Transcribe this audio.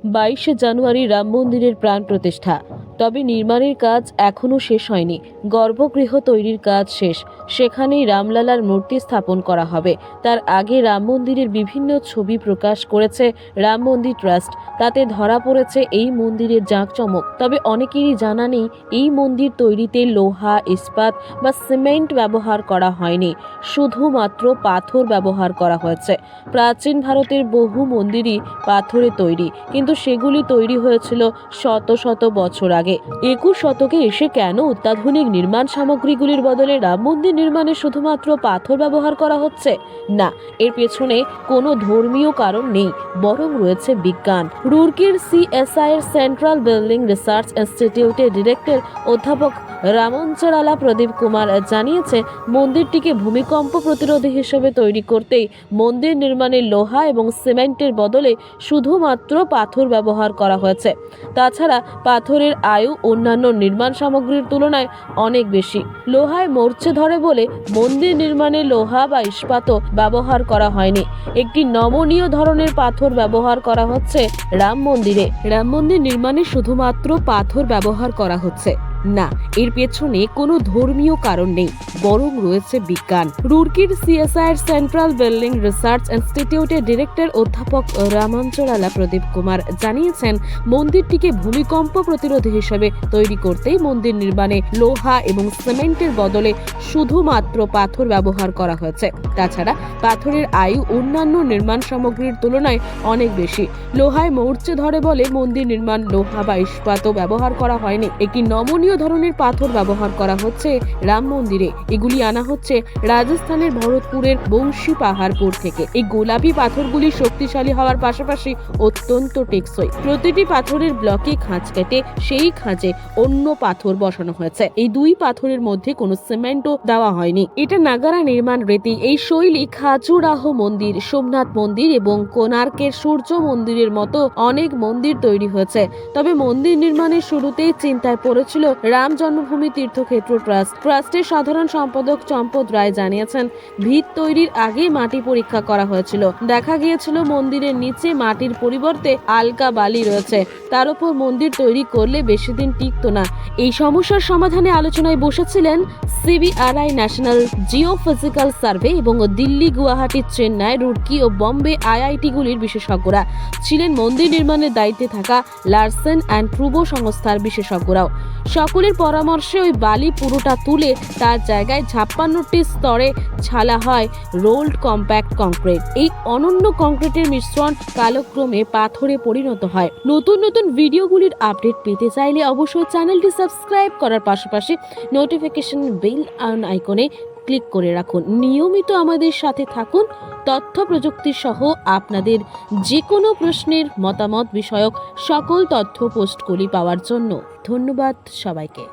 22 জানুয়ারি রাম মন্দিরের প্রাণ প্রতিষ্ঠা। তবে নির্মাণের কাজ এখনও শেষ হয়নি। গর্ভগৃহ তৈরির কাজ শেষ, সেখানেই রামলালার মূর্তি স্থাপন করা হবে। তার আগে রাম মন্দিরের বিভিন্ন ছবি প্রকাশ করেছে রাম মন্দির ট্রাস্ট। তাতে ধরা পড়েছে এই মন্দিরের জাঁকজমক। তবে অনেকেরই জানা নেই এই মন্দির তৈরিতে লোহা, ইস্পাত বা সিমেন্ট ব্যবহার করা হয়নি, শুধুমাত্র পাথর ব্যবহার করা হয়েছে। প্রাচীন ভারতের বহু মন্দিরই পাথরে তৈরি, কিন্তু সেগুলি তৈরি হয়েছিল শত শত বছর আগে। 21 শতকে এসে কেন অত্যাধুনিক নির্মাণ সামগ্রীগুলির বদলে রাম মন্দির নির্মাণে শুধুমাত্র পাথর ব্যবহার করা হচ্ছে? না, এর পেছনে কোনো ধর্মীয় কারণ নেই, বরং রয়েছে বিজ্ঞান। রুরকির সিএসআই এর সেন্ট্রাল বিল্ডিং রিসার্চ ইনস্টিটিউটের ডিরেক্টর অধ্যাপক রামঞ্চরালা প্রদীপ কুমার জানিয়েছে, মন্দিরটিকে ভূমিকম্প প্রতিরোধী হিসেবে তৈরি করতেই মন্দির নির্মাণে লোহা এবং সিমেন্টের বদলে শুধুমাত্র পাথর ব্যবহার করা হয়েছে। তাছাড়া পাথরের আয়ু অন্যান্য নির্মাণ সামগ্রীর তুলনায় অনেক বেশি। লোহায় মরচে ধরে বলে মন্দির নির্মাণে লোহা বা ইস্পাতও ব্যবহার করা হয়নি। একটি নমনীয় ধরনের পাথর ব্যবহার করা হচ্ছে রাম মন্দিরে। রাম মন্দির নির্মাণে শুধুমাত্র পাথর ব্যবহার করা হচ্ছে না, এর পেছনে কোনো ধর্মীয় কারণ নেই, বরং রয়েছে বিজ্ঞান। রুরকির সিএসআই এর সেন্ট্রাল বিল্ডিং রিসার্চ ইনস্টিটিউটের ডিরেক্টর অধ্যাপক রামঞ্চরালা প্রদীপ কুমার জানিয়েছেন, মন্দিরটিকে ভূমিকম্প প্রতিরোধী হিসেবে তৈরি করতেই মন্দির নির্মাণে লোহা এবং সিমেন্টের বদলে শুধুমাত্র পাথর ব্যবহার করা হয়েছে। তাছাড়া পাথরের আয়ু অন্যান্য নির্মাণ সামগ্রীর তুলনায় অনেক বেশি। লোহায় মরচে ধরে বলে মন্দির নির্মাণ লোহা বা ইস্পাতও ব্যবহার করা হয়নি। একটি নমনীয় ধরনের পাথর ব্যবহার করা হচ্ছে রাম মন্দিরে। এগুলি আনা হচ্ছে রাজস্থানের ভরতপুরের বংশী পাহাড়পুর থেকে। এই গোলাপি পাথরগুলি শক্তিশালী হওয়ার পাশাপাশি অত্যন্ত টেকসই। প্রতিটি পাথরের ব্লকে খাঁজ কেটে সেই খাঁজে অন্য পাথর বসানো হয়েছে। এই দুই পাথরের মধ্যে কোনো সিমেন্টও দেওয়া হয়নি। এটা নাগারা নির্মাণ রীতি। এই শৈলী খাজুরাহ মন্দির, সোমনাথ মন্দির এবং কোণার্কের সূর্য মন্দিরের মতো অনেক মন্দির তৈরি হয়েছে। তবে মন্দির নির্মাণের শুরুতেই চিন্তায় পড়েছিল রাম জন্মভূমি তীর্থক্ষেত্র ট্রাস্ট। ট্রাস্টের সাধারণ সম্পাদক চম্পদ রায় জানিয়েছেন, ভিত তৈরির আগে মাটি পরীক্ষা করা হয়েছিল। দেখা গিয়েছিল মন্দিরের নিচে মাটির পরিবর্তে আলকা বালি রয়েছে। তার উপর মন্দির তৈরি করলে বেশি দিন টিকতো না। এই সমস্যার সমাধানে আলোচনায় বসেছিলেন সিবিআরআই, ন্যাশনাল জিওফিজিক্যাল সার্ভে এবং দিল্লি, গুয়াহাটি, চেন্নাই, রুরকি ও বম্বে আইআইটিগুলির বিশেষজ্ঞরা। ছিলেন মন্দির নির্মাণের দায়িত্বে থাকা লারসেন অ্যান্ড ট্রুবো সংস্থার বিশেষজ্ঞরাও। সকলের পরামর্শে ওই বালি পুরোটা তুলে তার জায়গায় 56টি স্তরে ছালা হয় রোল্ড কম্প্যাক্ট কংক্রিট। এই অনন্য কংক্রিটের মিশ্রণ কালক্রমে পাথরে পরিণত হয়। নতুন নতুন ভিডিওগুলির আপডেট পেতে চাইলে অবশ্যই চ্যানেলটি সাবস্ক্রাইব করার পাশাপাশি নোটিফিকেশন বেল আইকনে ক্লিক করে রাখুন। নিয়মিত আমাদের সাথে থাকুন। তথ্য প্রযুক্তি সহ আপনাদের যে কোনো প্রশ্নের মতামত বিষয়ক সকল তথ্য পোস্টগুলি পাওয়ার জন্য ধন্যবাদ সবাইকে।